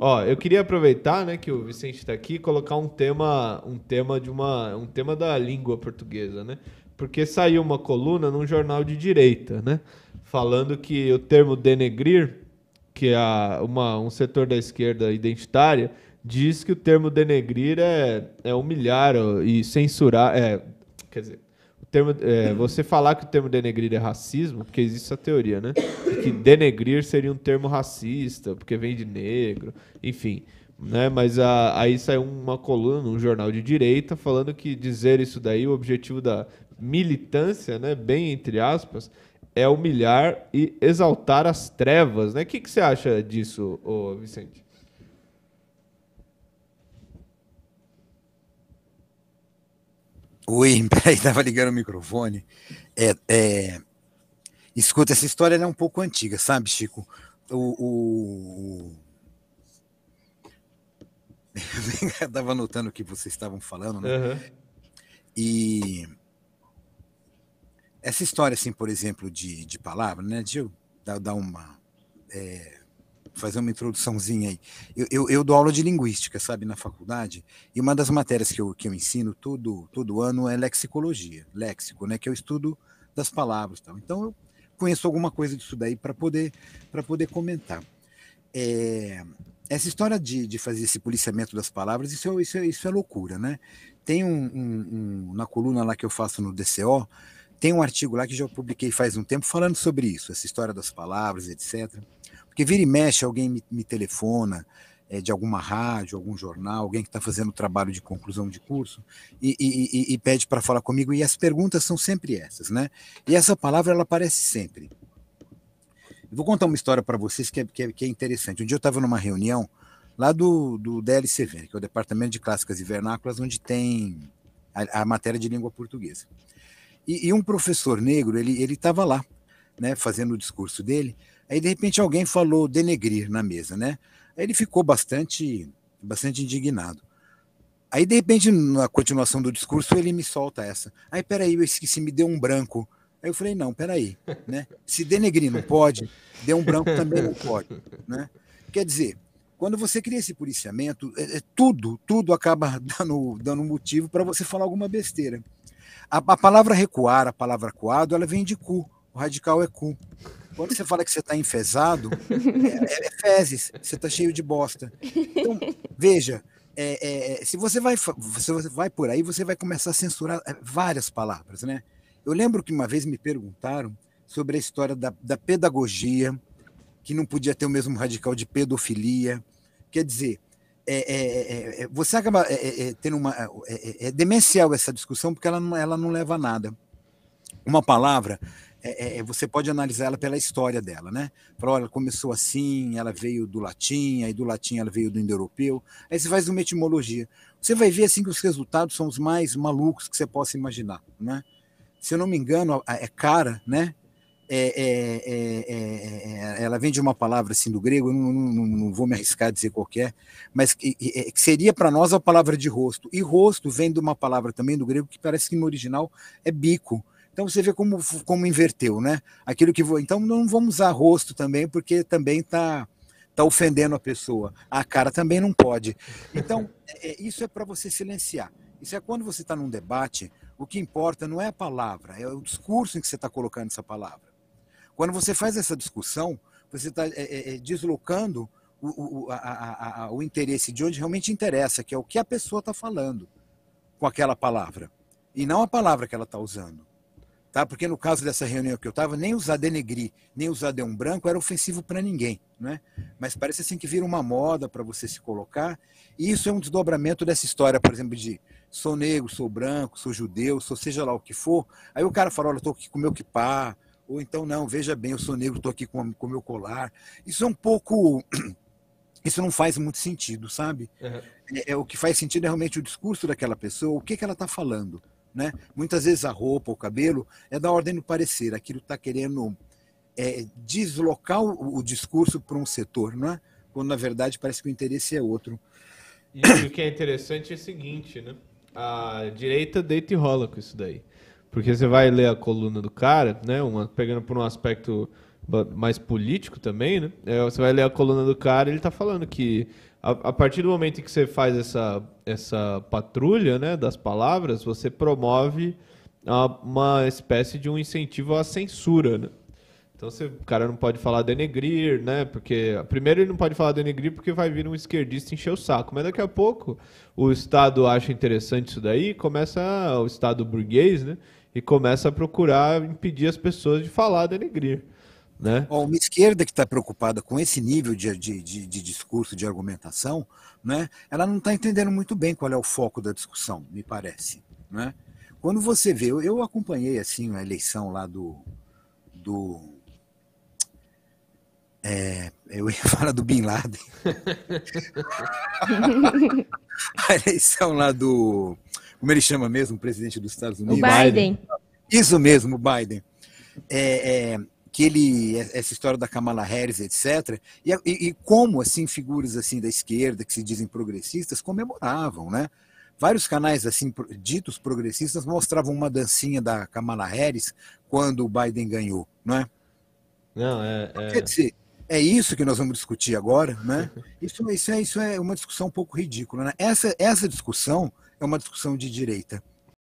Ó, eu queria aproveitar, né, que o Vicente está aqui e colocar um tema da língua portuguesa, né? Porque saiu uma coluna num jornal de direita, né, falando que o termo denegrir, que é um setor da esquerda identitária, diz que o termo denegrir é humilhar e censurar, quer dizer, você falar que o termo denegrir é racismo, porque existe essa teoria, né? De que denegrir seria um termo racista, porque vem de negro, enfim. Né? Mas aí saiu uma coluna num jornal de direita falando que dizer isso daí, o objetivo da militância, né, bem entre aspas, é humilhar e exaltar as trevas, né? O que você acha disso, ô Vicente? Oi, peraí, tava ligando o microfone. É, é, escuta, essa história ela é um pouco antiga, sabe, Chico? Eu tava anotando o que vocês estavam falando, né? Aham. E essa história, assim, por exemplo, de palavra, né? Deixa eu dar uma. Fazer uma introduçãozinha aí. Eu dou aula de linguística, sabe, na faculdade, e uma das matérias que eu ensino todo ano é lexicologia, léxico, né? Que é o estudo das palavras. Tal. Então, eu conheço alguma coisa disso daí para poder comentar. É, essa história de fazer esse policiamento das palavras, isso é loucura, né? Tem na coluna lá que eu faço no DCO, tem um artigo lá que já publiquei faz um tempo falando sobre isso, essa história das palavras, etc. Porque vira e mexe, alguém me telefona de alguma rádio, algum jornal, alguém que está fazendo trabalho de conclusão de curso e pede para falar comigo, e as perguntas são sempre essas, né? E essa palavra, ela aparece sempre. Eu vou contar uma história para vocês que é interessante. Um dia eu estava numa reunião lá do DLCV, que é o Departamento de Clássicas e Vernáculas, onde tem a matéria de língua portuguesa. E um professor negro, ele estava lá, né, fazendo o discurso dele. Aí, de repente, alguém falou denegrir na mesa, né? Aí ele ficou bastante indignado. Aí, de repente, na continuação do discurso, ele me solta essa. Aí, peraí, eu esqueci, me deu um branco. Aí eu falei, não, peraí, né? Se denegrir não pode, deu um branco também não pode, né? Quer dizer, quando você cria esse policiamento, tudo acaba dando motivo para você falar alguma besteira. A palavra recuar, a palavra coado, ela vem de cu. O radical é cu. Quando você fala que você está enfesado, é fezes, você está cheio de bosta. Então, veja, se você vai por aí, você vai começar a censurar várias palavras, né? Eu lembro que uma vez me perguntaram sobre a história da pedagogia, que não podia ter o mesmo radical de pedofilia. Quer dizer, você acaba tendo uma. É demencial essa discussão, porque ela não leva a nada. Uma palavra, você pode analisar ela pela história dela, né? Falar, olha, ela começou assim, ela veio do latim, aí do latim ela veio do indo-europeu, aí você faz uma etimologia. Você vai ver assim que os resultados são os mais malucos que você possa imaginar, né? Se eu não me engano, é cara, né? Ela vem de uma palavra assim do grego, eu não vou me arriscar a dizer qualquer, mas que seria para nós a palavra de rosto. E rosto vem de uma palavra também do grego que parece que no original é bico. Então você vê como inverteu, né? Aquilo que então não vamos usar rosto também, porque também tá ofendendo a pessoa. A cara também não pode. Então, isso é para você silenciar. Isso é quando você está num debate, o que importa não é a palavra, é o discurso em que você está colocando essa palavra. Quando você faz essa discussão, você está deslocando o interesse de onde realmente interessa, que é o que a pessoa está falando com aquela palavra, e não a palavra que ela está usando. Tá? Porque no caso dessa reunião que eu estava, nem usar denegrir, nem usar de um branco era ofensivo para ninguém. Né? Mas parece assim que vira uma moda para você se colocar, e isso é um desdobramento dessa história, por exemplo, de sou negro, sou branco, sou judeu, sou seja lá o que for. Aí o cara fala, olha, estou aqui com o meu kippah, ou então, não, veja bem, eu sou negro, estou aqui com o meu colar. Isso é um pouco. Isso não faz muito sentido, sabe? Uhum. O que faz sentido é realmente o discurso daquela pessoa, o que ela está falando. Né? Muitas vezes a roupa, o cabelo, é da ordem do parecer, aquilo está querendo deslocar o discurso para um setor, não é? Quando na verdade parece que o interesse é outro. E o que é interessante é o seguinte, né? A direita deita e rola com isso daí. Porque você vai ler a coluna do cara, né? Pegando por um aspecto mais político também, né? Você vai ler a coluna do cara, ele tá falando que a partir do momento em que você faz essa patrulha, né, das palavras, você promove uma espécie de um incentivo à censura, né? Então o cara não pode falar denegrir, né? Porque primeiro ele não pode falar denegrir porque vai vir um esquerdista encher o saco. Mas daqui a pouco o Estado acha interessante isso daí, começa o Estado burguês, né? E começa a procurar impedir as pessoas de falar denegrir, né? Ó, uma esquerda que está preocupada com esse nível de discurso, de argumentação, né? Ela não está entendendo muito bem qual é o foco da discussão, me parece, né? Quando você vê, eu acompanhei assim a eleição lá eu ia falar do Bin Laden. A eleição lá como ele chama mesmo, o presidente dos Estados Unidos? O Biden. Isso mesmo, o Biden. Essa história da Kamala Harris, etc. E como, assim, figuras assim da esquerda, que se dizem progressistas, comemoravam, né? Vários canais, assim, ditos progressistas, mostravam uma dancinha da Kamala Harris quando o Biden ganhou, não é? Não, Quer dizer, é isso que nós vamos discutir agora, né? Isso é uma discussão um pouco ridícula, né? Essa discussão é uma discussão de direita.